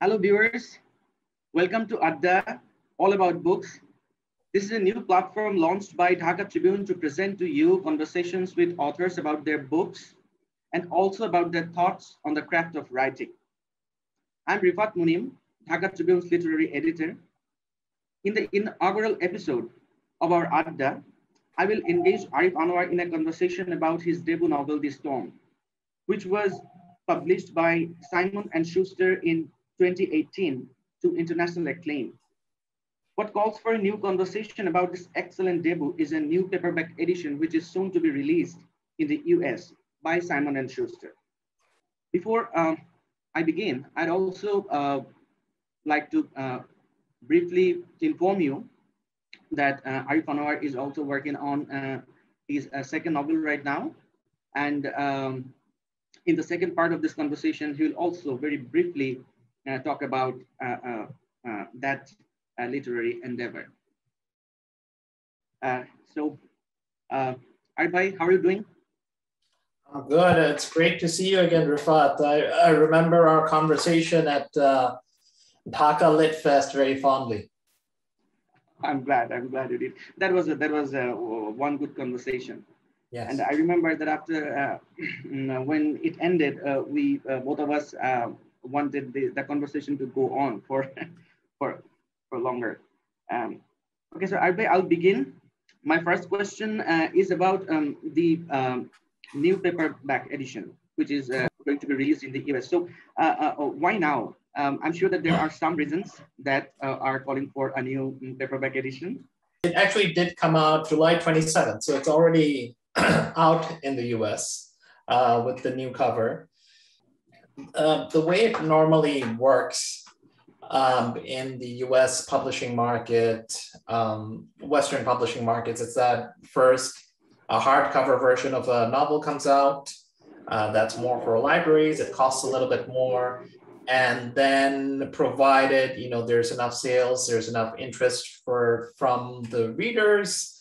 Hello, viewers. Welcome to Adda, all about books. This is a new platform launched by Dhaka Tribune to present to you conversations with authors about their books and also about their thoughts on the craft of writing. I'm Rifat Munim, Dhaka Tribune's literary editor. In the inaugural episode of our Adda, I will engage Arif Anwar in a conversation about his debut novel, The Storm, which was published by Simon & Schuster in 2018 to international acclaim. What calls for a new conversation about this excellent debut is a new paperback edition, which is soon to be released in the US by Simon & Schuster. Before I begin, I'd also like to briefly inform you that Arif Anwar is also working on his second novel right now. And in the second part of this conversation, he'll also very briefly talk about that literary endeavor. So, Arif bhai, how are you doing? I'm good. It's great to see you again, Rifat. I remember our conversation at Dhaka Lit Fest very fondly. I'm glad you did. That was one good conversation. Yes. And I remember that after when it ended, we both of us wanted the conversation to go on for longer. Okay, so I'll begin. My first question is about the new paperback edition, which is going to be released in the US. So why now? I'm sure that there are some reasons that are calling for a new paperback edition. It actually did come out July 27th, so it's already out in the US with the new cover. The way it normally works in the US publishing market, Western publishing markets, is that first a hardcover version of a novel comes out. That's more for libraries. It costs a little bit more. And then provided, there's enough sales, there's enough interest from the readers,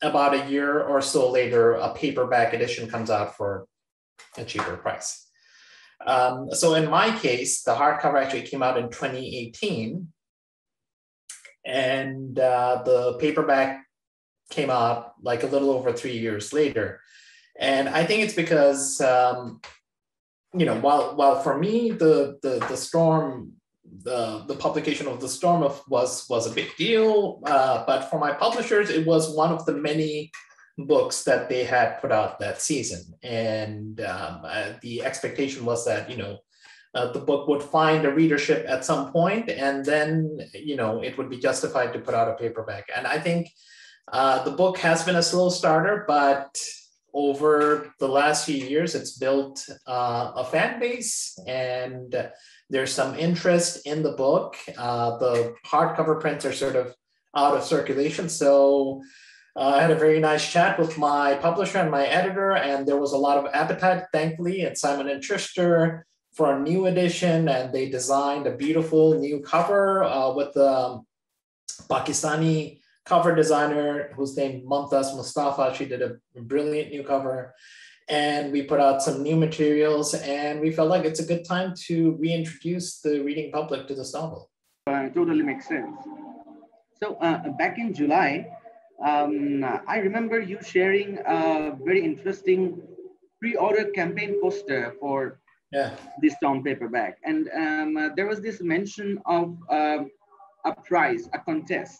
about a year or so later, a paperback edition comes out for a cheaper price. So in my case, the hardcover actually came out in 2018, and the paperback came out like a little over 3 years later. And I think it's because, while for me, the Storm, the publication of The Storm was a big deal, but for my publishers, it was one of the many books that they had put out that season. And the expectation was that, the book would find a readership at some point, and then, it would be justified to put out a paperback. And I think the book has been a slow starter, but over the last few years, it's built a fan base, and there's some interest in the book. The hardcover prints are sort of out of circulation. So I had a very nice chat with my publisher and my editor, and there was a lot of appetite, thankfully, at Simon & Schuster for a new edition. And they designed a beautiful new cover with the Pakistani cover designer who's named Mumtaz Mustafa. She did a brilliant new cover. And we put out some new materials, and we felt like it's a good time to reintroduce the reading public to this novel. Totally makes sense. So back in July, I remember you sharing a very interesting pre-order campaign poster for this Storm paperback. And there was this mention of a prize, a contest,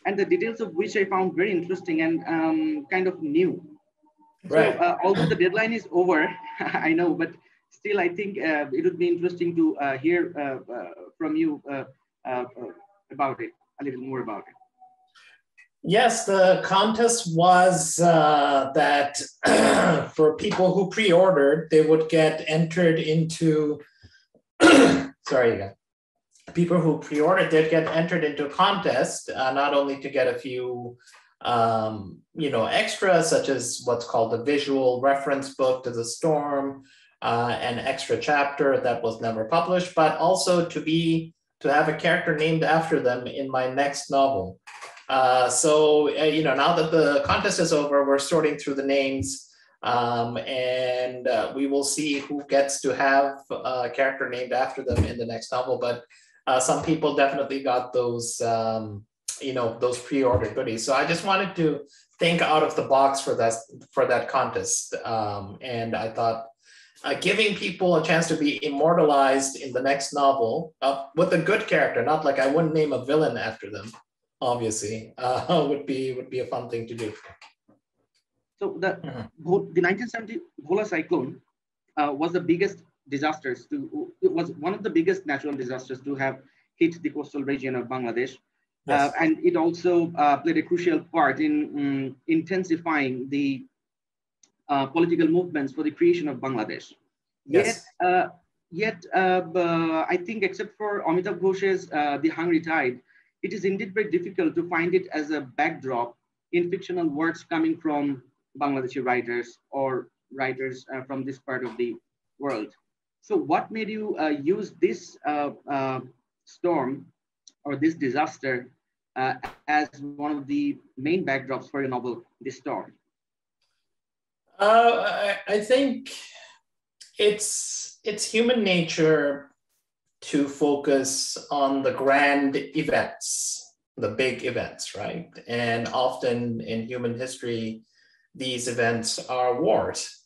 and the details of which I found very interesting and kind of new. Right. So although the deadline is over, I know, but still I think it would be interesting to hear from you about it, a little more about it. Yes, the contest was that for people who pre-ordered, they would get entered into, sorry again. People who pre-ordered, they'd get entered into a contest, not only to get a few extras, such as what's called a visual reference book to the Storm, an extra chapter that was never published, but also to have a character named after them in my next novel. So now that the contest is over, we're sorting through the names And we will see who gets to have a character named after them in the next novel. But some people definitely got those, those pre-ordered goodies. So I just wanted to think out of the box for that contest. And I thought giving people a chance to be immortalized in the next novel with a good character, not like I wouldn't name a villain after them, obviously, would be a fun thing to do. So the 1970 Bhola cyclone was the biggest disasters it was one of the biggest natural disasters to have hit the coastal region of Bangladesh. Yes. And it also played a crucial part in intensifying the political movements for the creation of Bangladesh. Yes. Yet, I think except for Amitav Ghosh's The Hungry Tide, it is indeed very difficult to find it as a backdrop in fictional works coming from Bangladeshi writers or writers from this part of the world. So what made you use this storm or this disaster as one of the main backdrops for your novel, The Storm? I think it's human nature to focus on the grand events, the big events, right? And often in human history, these events are wars.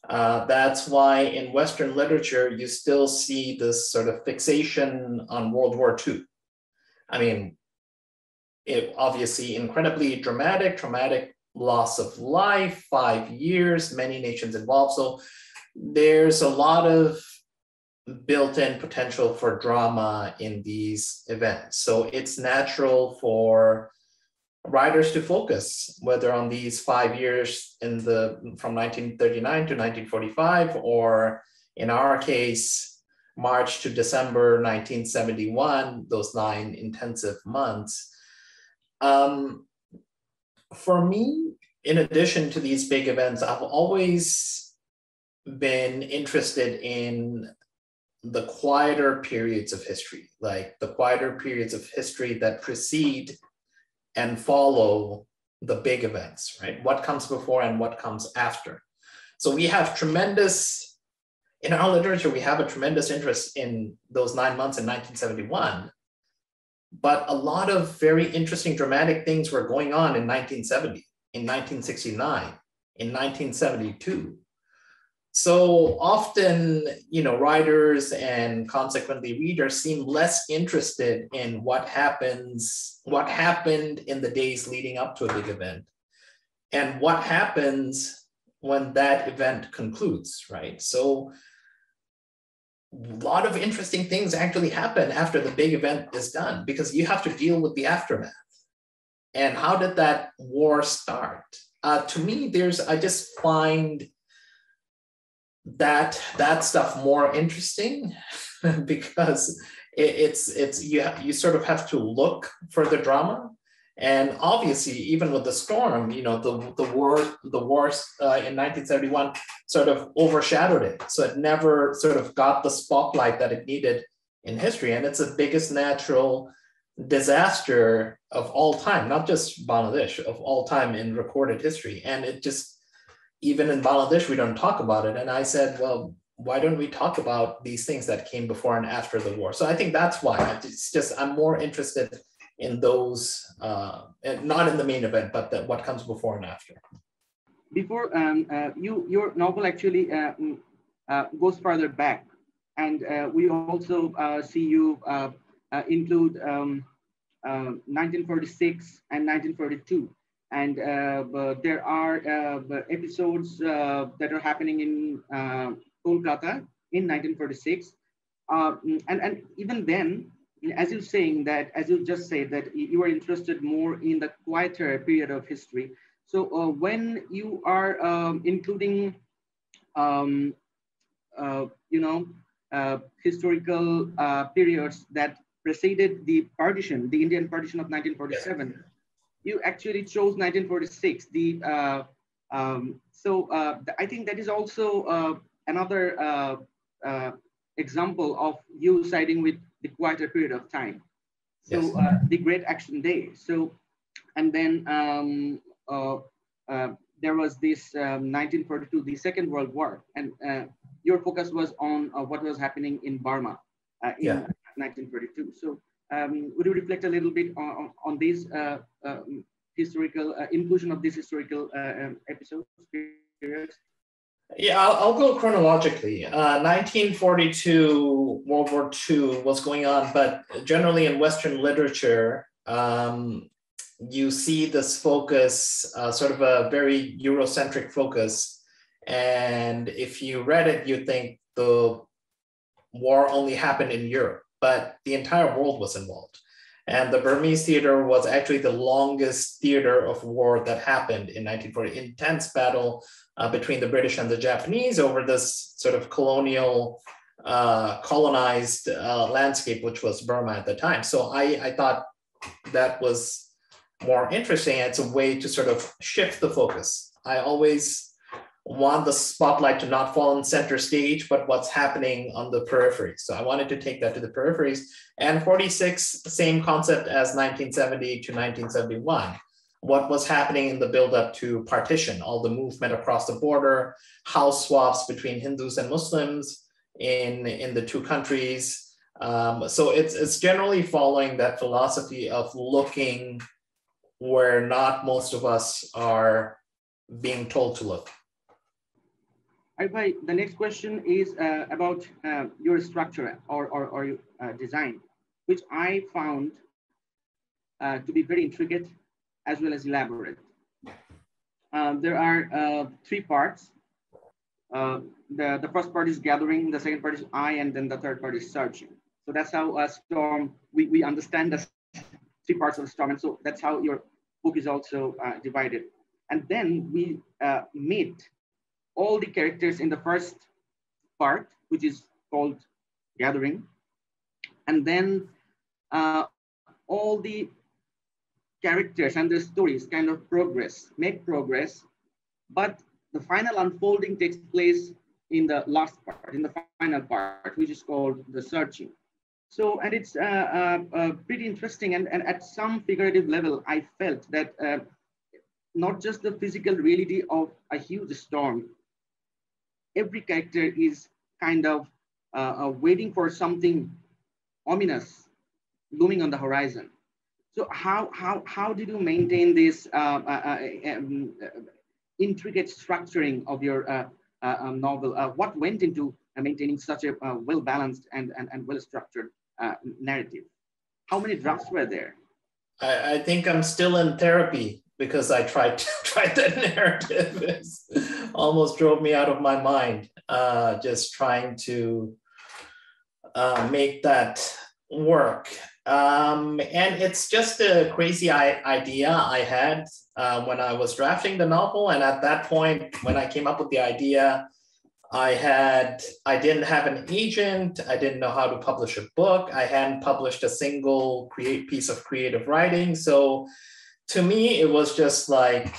That's why in Western literature, you still see this sort of fixation on World War II. I mean, it obviously incredibly traumatic loss of life, 5 years, many nations involved. So there's a lot of built-in potential for drama in these events. So it's natural for writers to focus, whether on these 5 years from 1939 to 1945, or in our case, March to December 1971, those 9 intensive months. For me, in addition to these big events, I've always been interested in the quieter periods of history, like the quieter periods of history that precede and follow the big events, right? What comes before and what comes after. So we have in our literature, we have a tremendous interest in those 9 months in 1971, but a lot of very interesting dramatic things were going on in 1970, in 1969, in 1972. So often, writers and consequently readers seem less interested in what happened in the days leading up to a big event and what happens when that event concludes, right? So a lot of interesting things actually happen after the big event is done because you have to deal with the aftermath. And how did that war start? To me, I just find that stuff more interesting because you sort of have to look for the drama. And obviously, even with the storm, the wars in 1971 sort of overshadowed it. So it never sort of got the spotlight that it needed in history. And it's the biggest natural disaster of all time, not just Bangladesh, of all time in recorded history. And it just, even in Bangladesh, we don't talk about it. And I said, well, why don't we talk about these things that came before and after the war? So I think that's why. I'm more interested in those, not in the main event, but what comes before and after. Before, your novel actually goes further back. And we also see you include 1946 and 1942. And there are episodes that are happening in Kolkata in 1946. And even then, as you just said that you are interested more in the quieter period of history. So when you are including, historical periods that preceded the Indian partition of 1947, you actually chose 1946. I think that is also another example of you siding with the quieter period of time. So the Great Action Day. So, and then there was this 1942, the Second World War, and your focus was on what was happening in Burma in 1942. So would you reflect a little bit on this historical inclusion of this historical episodes, periods? Yeah, I'll go chronologically. 1942, World War II was going on, but generally in Western literature, you see this focus, sort of a very Eurocentric focus. And if you read it, you'd think the war only happened in Europe, but the entire world was involved. And the Burmese theater was actually the longest theater of war that happened in 1940. Intense battle between the British and the Japanese over this sort of colonial, colonized landscape, which was Burma at the time. So I thought that was more interesting. It's a way to sort of shift the focus. I always want the spotlight to not fall on center stage, but what's happening on the periphery. So I wanted to take that to the peripheries. And 46, the same concept as 1970 to 1971. What was happening in the buildup to partition, all the movement across the border, house swaps between Hindus and Muslims in the two countries. So it's generally following that philosophy of looking where not most of us are being told to look. Arif, the next question is about your structure or design, which I found to be very intricate as well as elaborate. There are 3 parts. The first part is gathering, the second part is I, and then the third part is searching. So that's how a storm, we understand the 3 parts of the storm. And so that's how your book is also divided. And then we meet all the characters in the first part, which is called gathering. And then all the characters and their stories kind of make progress, but the final unfolding takes place in the last part, in the final part, which is called the searching. So, and it's pretty interesting. And at some figurative level, I felt that not just the physical reality of a huge storm, every character is kind of waiting for something ominous looming on the horizon. So how did you maintain this intricate structuring of your novel? What went into maintaining such a well-balanced and well-structured narrative? How many drafts were there? I think I'm still in therapy because I tried that narrative. It almost drove me out of my mind, just trying to make that work. And it's just a crazy idea I had when I was drafting the novel. And at that point, when I came up with the idea, I didn't have an agent. I didn't know how to publish a book. I hadn't published a single piece of creative writing. So to me, it was just like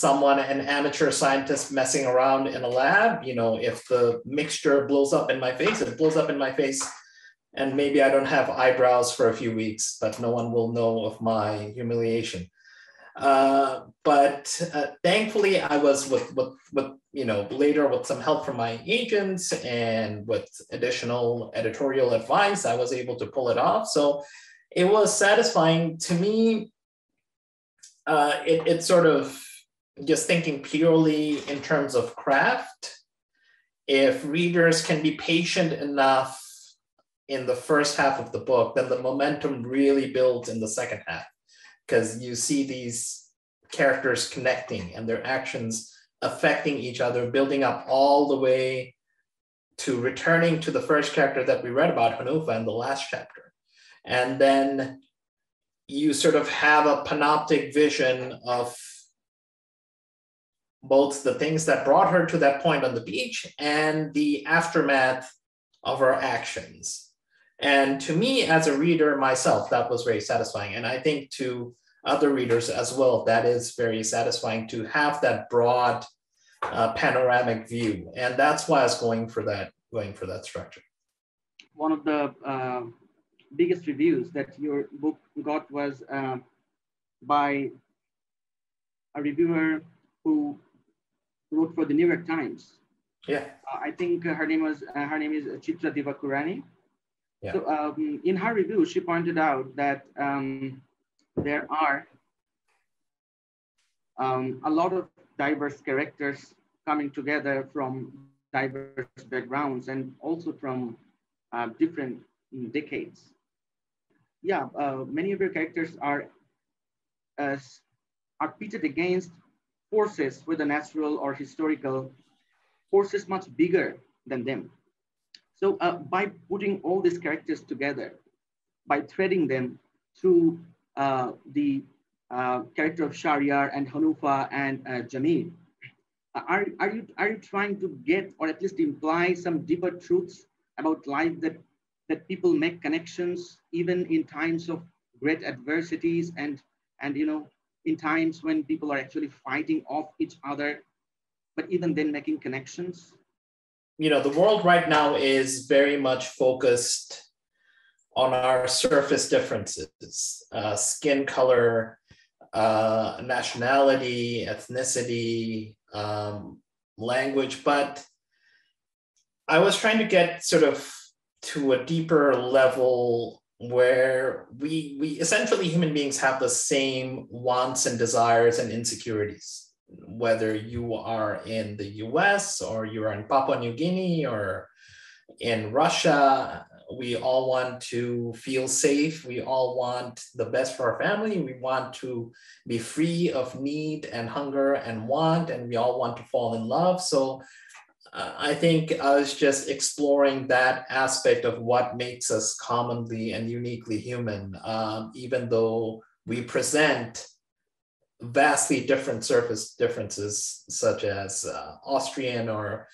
an amateur scientist messing around in a lab. You know, if the mixture blows up in my face, it blows up in my face. And maybe I don't have eyebrows for a few weeks, but no one will know of my humiliation. But thankfully, I was with later with some help from my agents and with additional editorial advice, I was able to pull it off. So it was satisfying to me. It's sort of just thinking purely in terms of craft. If readers can be patient enough in the first half of the book, then the momentum really builds in the second half, because you see these characters connecting and their actions affecting each other, building up all the way to returning to the first character that we read about, Hanufa, in the last chapter. And then you sort of have a panoptic vision of both the things that brought her to that point on the beach and the aftermath of her actions. And to me, as a reader myself, that was very satisfying. And I think to other readers as well, that is very satisfying to have that broad panoramic view. And that's why I was going for that structure. One of the biggest reviews that your book got was by a reviewer who wrote for the New York Times. Yeah. I think her name is Chitra Divakurani. Yeah. So in her review, she pointed out that there are a lot of diverse characters coming together from diverse backgrounds and also from different decades. Yeah, many of your characters are pitted against forces, whether natural or historical, forces much bigger than them. So by putting all these characters together, by threading them through the character of Shahryar and Hanufa and Jamil, are you trying to get, or at least imply, some deeper truths about life, that people make connections even in times of great adversities, and in times when people are actually fighting off each other, but even then making connections? The world right now is very much focused on our surface differences, skin color, nationality, ethnicity, language. But I was trying to get sort of to a deeper level where we essentially, human beings, have the same wants and desires and insecurities, whether you are in the US or you are in Papua New Guinea or in Russia. We all want to feel safe. We all want the best for our family. We want to be free of need and hunger and want, and we all want to fall in love. So I think I was just exploring that aspect of what makes us commonly and uniquely human, even though we present vastly different surface differences, such as Austrian or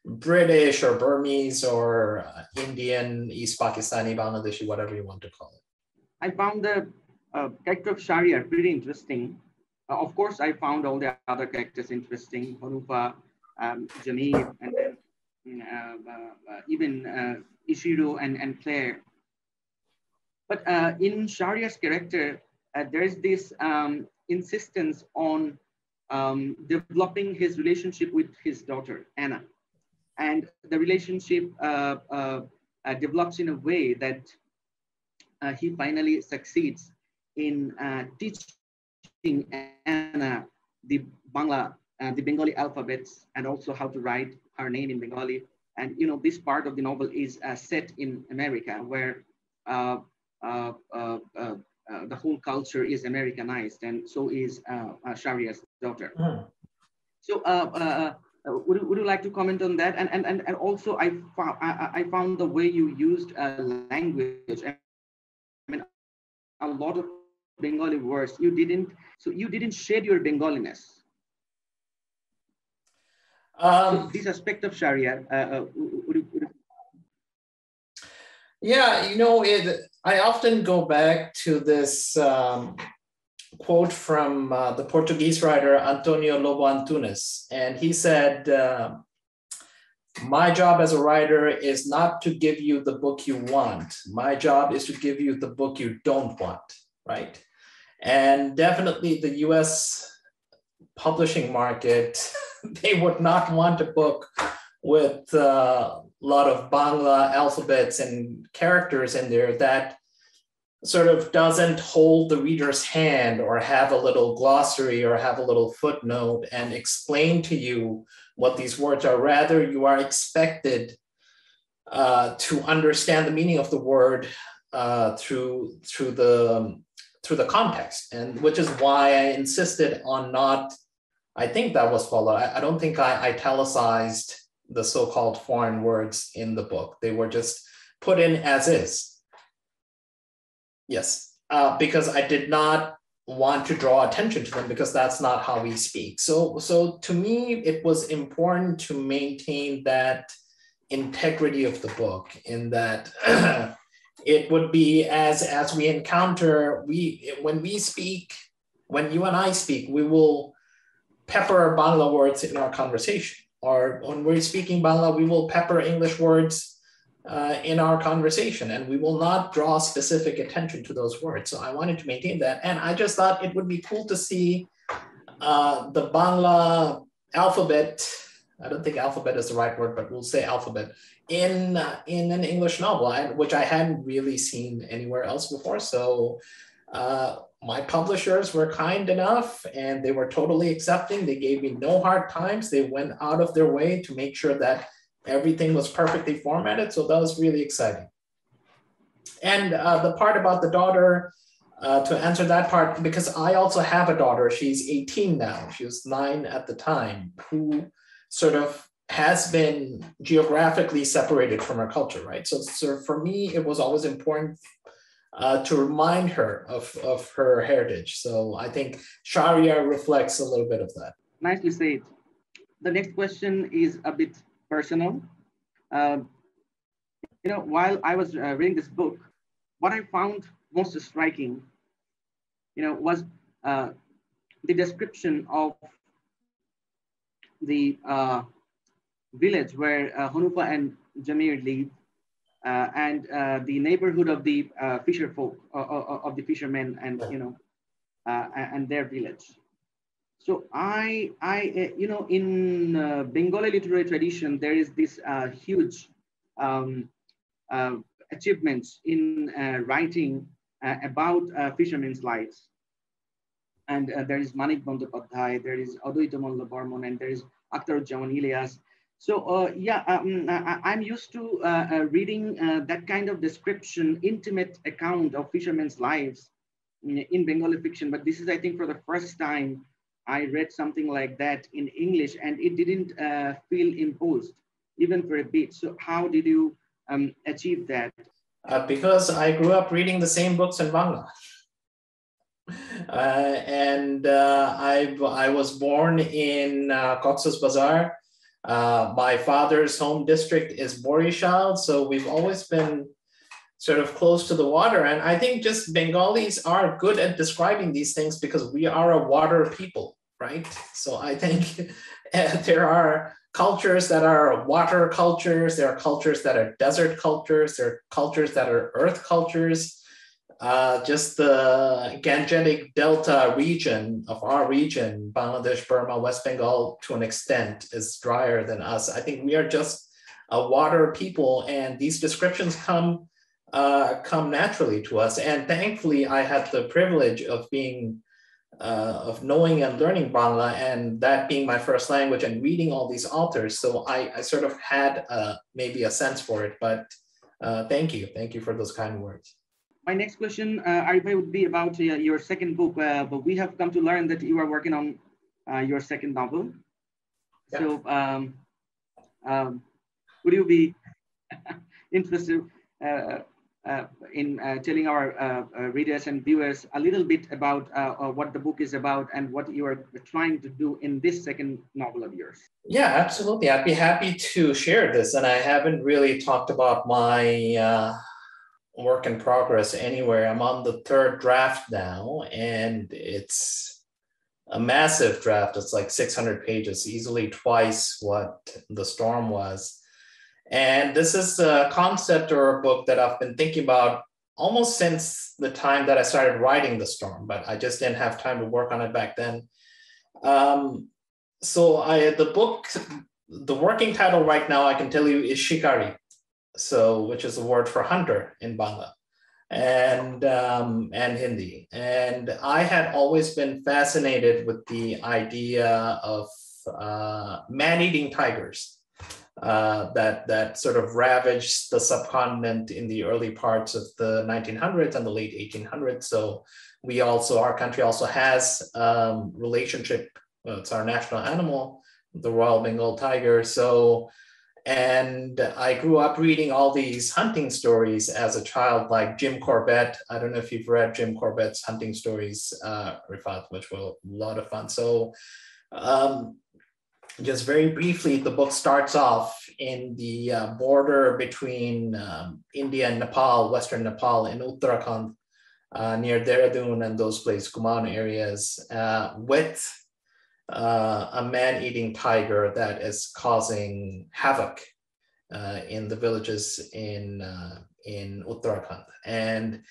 British or Burmese or Indian, East Pakistani, Bangladeshi, whatever you want to call it. I found the character of Shahryar pretty interesting. Of course, I found all the other characters interesting, Hanufa, Jamil, and then even Ishiro and Claire. But in Shahriyar's character, there's this insistence on developing his relationship with his daughter, Anna. And the relationship develops in a way that he finally succeeds in teaching Anna the Bengali alphabets, and also how to write her name in Bengali. And this part of the novel is set in America, where the whole culture is Americanized, and so is Shahriyar's daughter. Mm. So would you like to comment on that? And also I found the way you used language. I mean, a lot of Bengali words you didn't shed your Bengaliness. So this aspect of Shahriyar, yeah, I often go back to this quote from the Portuguese writer Antonio Lobo Antunes, and he said, "My job as a writer is not to give you the book you want. My job is to give you the book you don't want," right? And definitely the US publishing market, they would not want a book with a lot of Bangla alphabets and characters in there that sort of doesn't hold the reader's hand or have a little glossary or have a little footnote and explain to you what these words are. Rather, you are expected to understand the meaning of the word through the context, and which is why I insisted on not, I think that was followed. I don't think I italicized the so-called foreign words in the book. They were just put in as is. Yes, because I did not want to draw attention to them, because that's not how we speak. So to me, it was important to maintain that integrity of the book, in that it would be as we encounter, when you and I speak, we will pepper Bangla words in our conversation. Or when we're speaking Bangla, we will pepper English words in our conversation, and we will not draw specific attention to those words. So I wanted to maintain that. And I just thought it would be cool to see the Bangla alphabet, I don't think alphabet is the right word, but we'll say alphabet, in an English novel, which I hadn't really seen anywhere else before. So my publishers were kind enough and they were totally accepting. They gave me no hard times. They went out of their way to make sure that everything was perfectly formatted. So that was really exciting. And the part about the daughter, to answer that part, because I also have a daughter, she's 18 now, she was 9 at the time, who sort of has been geographically separated from her culture, right? So for me, it was always important to remind her of her heritage. So I think Sharia reflects a little bit of that. Nicely said. The next question is a bit personal. While I was reading this book, what I found most striking, was the description of the village where Hanufa and Jamir live, and the neighborhood of the fisher folk, of the fishermen, and and their village. So in Bengali literary tradition, there is this huge achievements in writing about fishermen's lives. And there is Manik Bandyopadhyay, there is Adwaita Malla Barman, and there is Akhtaruজ্জামান Ilyas. So I'm used to reading that kind of description, intimate account of fishermen's lives in Bengali fiction. But this is, I think, for the first time I read something like that in English, and it didn't feel imposed, even for a bit. So how did you achieve that? Because I grew up reading the same books in Bangla. I was born in Cox's Bazar. My father's home district is Borishal, so we've always been sort of close to the water. And I think just Bengalis are good at describing these things because we are a water people, right? So I think there are cultures that are water cultures, there are cultures that are desert cultures, there are cultures that are earth cultures. Just the Gangetic Delta region of our region, Bangladesh, Burma, West Bengal, to an extent, is drier than us. I think we are just a water people, and these descriptions come naturally to us. And thankfully, I had the privilege of knowing and learning Bangla, and that being my first language, and reading all these authors. So I sort of had maybe a sense for it. But thank you for those kind words. My next question, Arif, would be about your second book, but we have come to learn that you are working on your second novel. Yeah. So would you be interested in telling our readers and viewers a little bit about what the book is about and what you are trying to do in this second novel of yours? Yeah, absolutely. I'd be happy to share this. And I haven't really talked about my work in progress anywhere. I'm on the 3rd draft now, and it's a massive draft. It's like 600 pages, easily twice what The Storm was. And this is a concept or a book that I've been thinking about almost since the time that I started writing The Storm, but I just didn't have time to work on it back then. The working title right now, I can tell you, is Shikari. So, which is a word for hunter in Bangla and Hindi. And I had always been fascinated with the idea of man-eating tigers that sort of ravaged the subcontinent in the early parts of the 1900s and the late 1800s. So our country also has relationship, it's our national animal, the Royal Bengal tiger. And I grew up reading all these hunting stories as a child, like Jim Corbett. I don't know if you've read Jim Corbett's hunting stories, Rifat, which were a lot of fun. So just very briefly, the book starts off in the border between India and Nepal, Western Nepal, in Uttarakhand, near Dehradun and those places, Kumaon areas, with a man-eating tiger that is causing havoc in the villages in Uttarakhand. And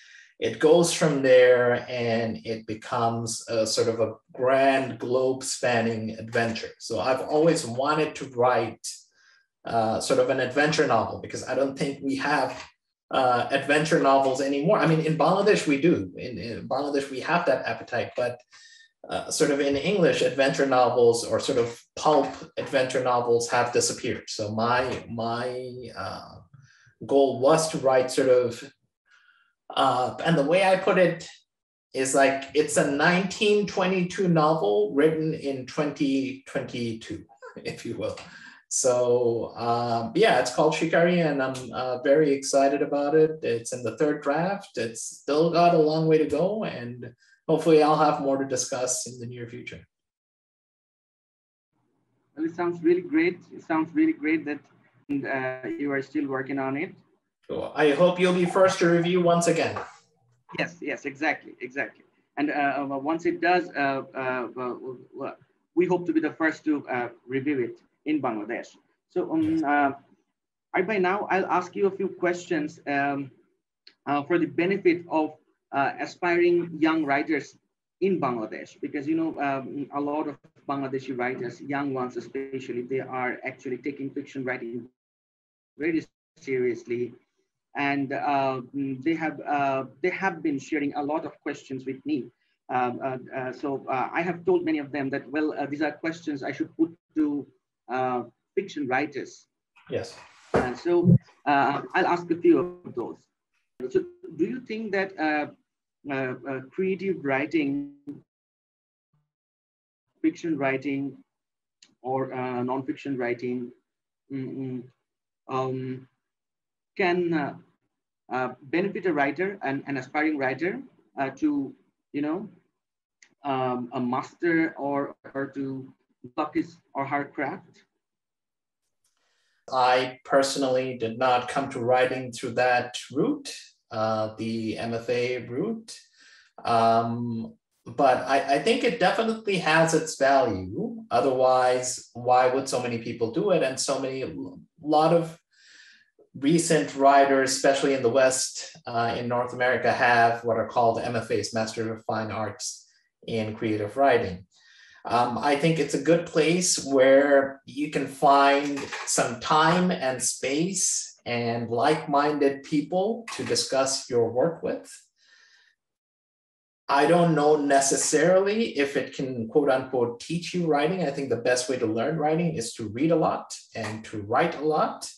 it goes from there and it becomes a sort of a grand globe spanning adventure. So I've always wanted to write sort of an adventure novel, because I don't think we have adventure novels anymore. I mean, in Bangladesh, we do. In Bangladesh, we have that appetite, but sort of in English, adventure novels or sort of pulp adventure novels have disappeared. So my goal was to write sort of, and the way I put it is like, it's a 1922 novel written in 2022, if you will. So yeah, it's called Shikari, and I'm very excited about it. It's in the third draft. It's still got a long way to go, and hopefully I'll have more to discuss in the near future. Well, it sounds really great. It sounds really great that you are still working on it. So I hope you'll be first to review once again. Yes, exactly. And once it does, we hope to be the first to review it in Bangladesh. So by now, I'll ask you a few questions for the benefit of aspiring young writers in Bangladesh, because you know a lot of Bangladeshi writers, young ones especially, they are actually taking fiction writing very seriously, and they have been sharing a lot of questions with me. So I have told many of them that, well, these are questions I should put to fiction writers. Yes. So I'll ask a few of those. So do you think that creative writing, fiction writing, or non-fiction writing can benefit a writer, an aspiring writer, to, you know, a master or to develop his or her craft? I personally did not come to writing through that route, the MFA route. But I think it definitely has its value. Otherwise, why would so many people do it? And a lot of recent writers, especially in the West, in North America, have what are called MFAs, Master of Fine Arts in Creative Writing. I think it's a good place where you can find some time and space and like-minded people to discuss your work with. I don't know necessarily if it can, quote unquote, teach you writing. I think the best way to learn writing is to read a lot and to write a lot.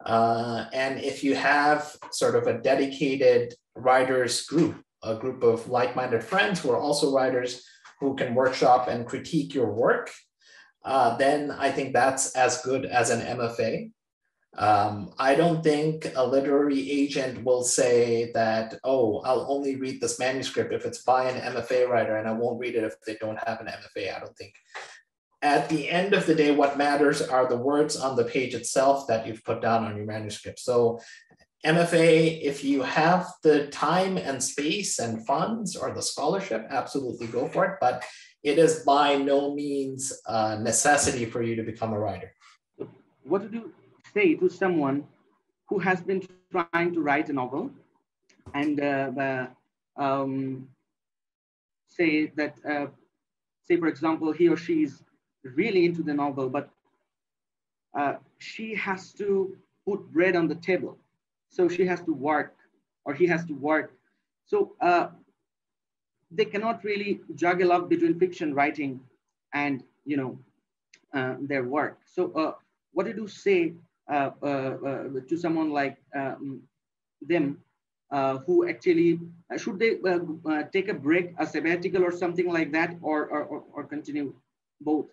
And if you have sort of a dedicated writers group, a group of like-minded friends who are also writers who can workshop and critique your work, then I think that's as good as an MFA. I don't think a literary agent will say that, oh, I'll only read this manuscript if it's by an MFA writer, and I won't read it if they don't have an MFA. I don't think. At the end of the day, what matters are the words on the page itself that you've put down on your manuscript. So MFA, if you have the time and space and funds or the scholarship, absolutely go for it. But it is by no means a necessity for you to become a writer. What would you say to someone who has been trying to write a novel and say that, say for example, he or she is really into the novel, but she has to put bread on the table. So she has to work, or he has to work. So they cannot really juggle up between fiction writing and, you know, their work. So what did you say to someone like them who actually, should they take a break, a sabbatical or something like that, or continue both?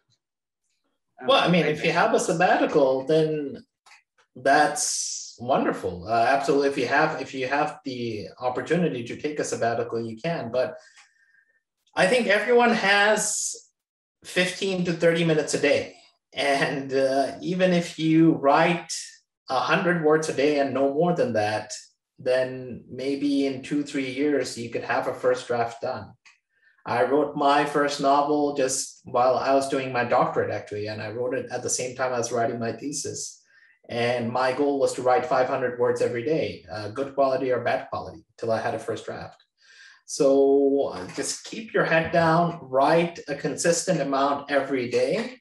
Well, I mean, if you have a sabbatical, then that's wonderful. Absolutely. If you have the opportunity to take a sabbatical, you can. But I think everyone has 15 to 30 minutes a day. And even if you write 100 words a day and no more than that, then maybe in 2-3 years, you could have a first draft done. I wrote my first novel just while I was doing my doctorate, actually, and I wrote it at the same time I was writing my thesis. And my goal was to write 500 words every day, good quality or bad quality, till I had a first draft. So just keep your head down, write a consistent amount every day.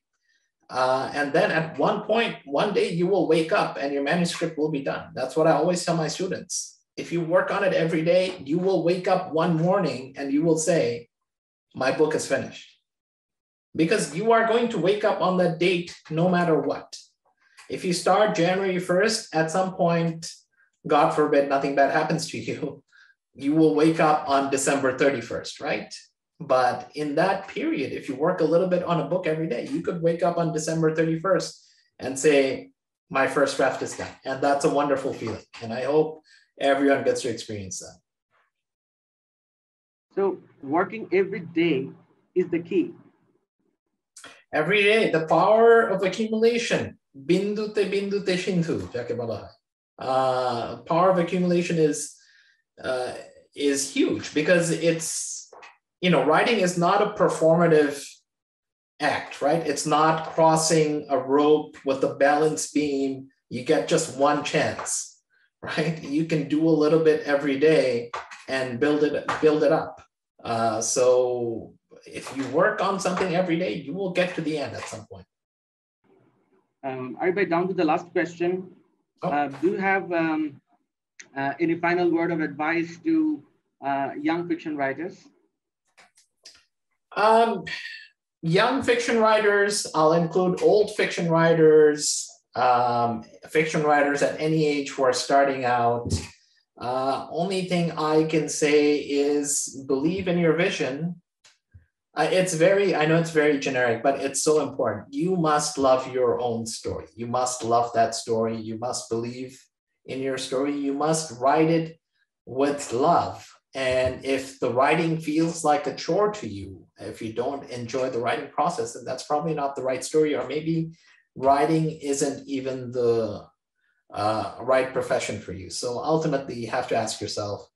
And then at one day you will wake up and your manuscript will be done. That's what I always tell my students. If you work on it every day, you will wake up one morning and you will say, my book is finished. Because you are going to wake up on that date no matter what. If you start January 1st, at some point, God forbid, nothing bad happens to you, you will wake up on December 31st, right? But in that period, if you work a little bit on a book every day, you could wake up on December 31st and say, my first draft is done. And that's a wonderful feeling. And I hope everyone gets to experience that. So working every day is the key. Every day, the power of accumulation. Bindu te shintu. Power of accumulation is huge because it's, writing is not a performative act, right? It's not crossing a rope with a balance beam. You get just one chance, right? You can do a little bit every day and build it up. So if you work on something every day, you will get to the end at some point. Arif, down to the last question. Do you have any final word of advice to young fiction writers? Young fiction writers, I'll include old fiction writers at any age who are starting out. Only thing I can say is believe in your vision. I know it's very generic, but it's so important. You must love your own story. You must love that story. You must believe in your story. You must write it with love. And if the writing feels like a chore to you, if you don't enjoy the writing process, then that's probably not the right story, or maybe writing isn't even the right profession for you. So ultimately, you have to ask yourself,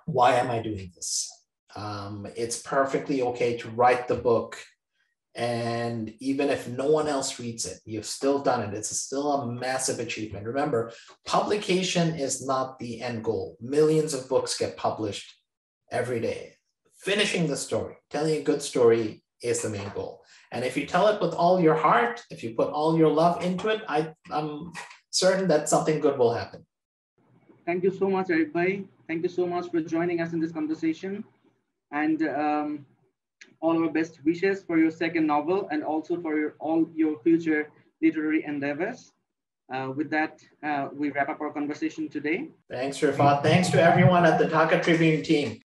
why am I doing this? It's perfectly okay to write the book, and even if no one else reads it, you've still done it. It's still a massive achievement. Remember, publication is not the end goal. Millions of books get published every day. Finishing the story, telling a good story is the main goal. And if you tell it with all your heart, if you put all your love into it, I'm certain that something good will happen. Thank you so much, Arif bhai. Thank you so much for joining us in this conversation. And all our best wishes for your second novel and also for all your future literary endeavors. With that, we wrap up our conversation today. Thanks, Rifat. Thanks to everyone at the Dhaka Tribune team.